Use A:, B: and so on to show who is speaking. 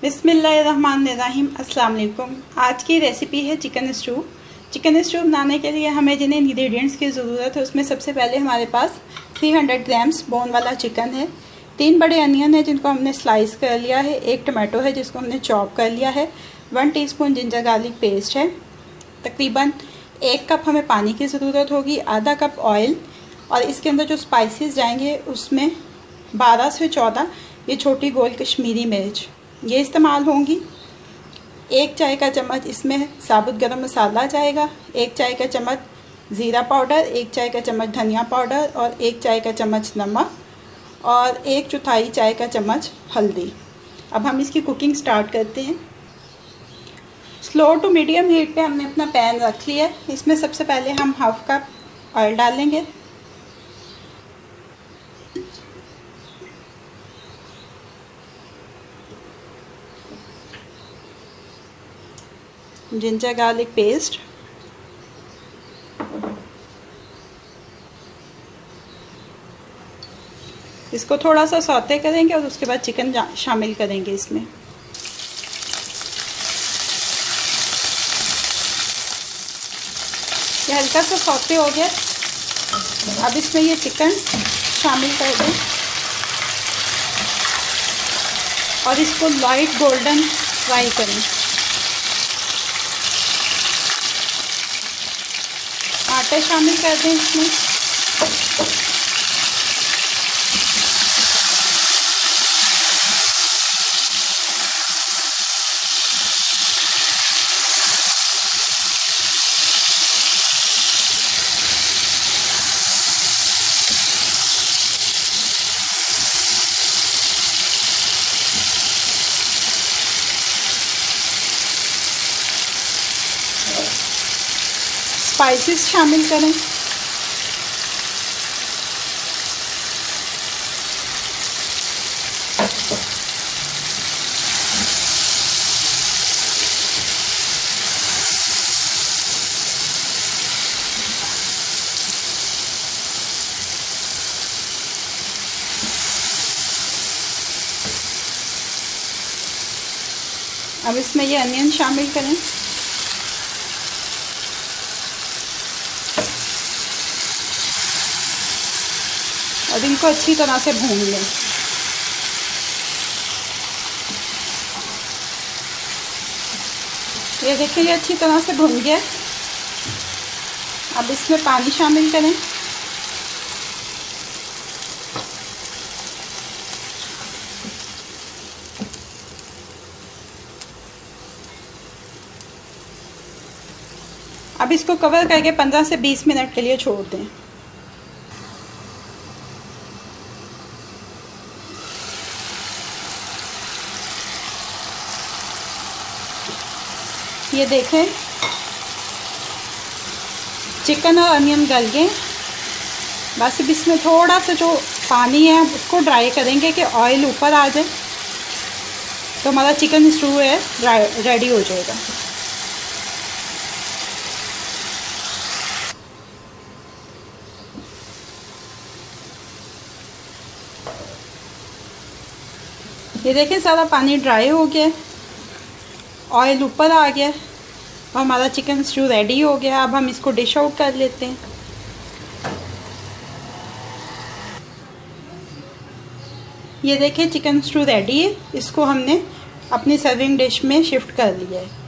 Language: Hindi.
A: बिस्मिल्लाहिर्रहमानिर्रहीम। अस्सलाम वालेकुम। आज की रेसिपी है चिकन स्टू। चिकन स्टू बनाने के लिए हमें जिन इंग्रेडिएंट्स की ज़रूरत है उसमें सबसे पहले हमारे पास 300 ग्राम्स बोन वाला चिकन है, 3 बड़े अनियन है जिनको हमने स्लाइस कर लिया है, 1 टमाटो है जिसको हमने चॉप कर लिया है, 1 टीस्पून जिंजर गार्लिक पेस्ट है, तकरीबन 1 कप हमें पानी की ज़रूरत होगी, आधा कप ऑयल, और इसके अंदर जो स्पाइसेस जाएंगे उसमें 12 से 14 ये छोटी गोल कश्मीरी मिर्च ये इस्तेमाल होंगी। 1 चाय का चम्मच इसमें साबुत गरम मसाला जाएगा, 1 चाय का चम्मच ज़ीरा पाउडर, 1 चाय का चम्मच धनिया पाउडर और 1 चाय का चम्मच नमक और 1/4 चाय का चम्मच हल्दी। अब हम इसकी कुकिंग स्टार्ट करते हैं। स्लो टू मीडियम हीट पे हमने अपना पैन रख लिया है। इसमें सबसे पहले हम 1/2 कप ऑयल डालेंगे। जिंजर गार्लिक पेस्ट, इसको थोड़ा सा सौते करेंगे और उसके बाद चिकन शामिल करेंगे इसमें। ये हल्का सा सौते हो गया। अब इसमें ये चिकन शामिल कर दें और इसको लाइट गोल्डन फ्राई करें। आटा शामिल कर दें इसमें। स्पाइसेस शामिल करें। अब इसमें ये अनियन शामिल करें। और इनको अच्छी तरह से भून लें। ये देखिए ये अच्छी तरह से भून गया। अब इसमें पानी शामिल करें। अब इसको कवर करके 15 से 20 मिनट के लिए छोड़ दें। ये देखें चिकन और अनियन गल गए। बस अब इसमें थोड़ा सा जो पानी है उसको ड्राई करेंगे कि ऑयल ऊपर आ जाए, तो हमारा चिकन स्टू है रेडी हो जाएगा। ये देखें सारा पानी ड्राई हो गया, ऑयल ऊपर आ गया और हमारा चिकन स्टू रेडी हो गया। अब हम इसको डिश आउट कर लेते हैं। ये देखिए चिकन स्टू रेडी है। इसको हमने अपनी सर्विंग डिश में शिफ्ट कर लिया है।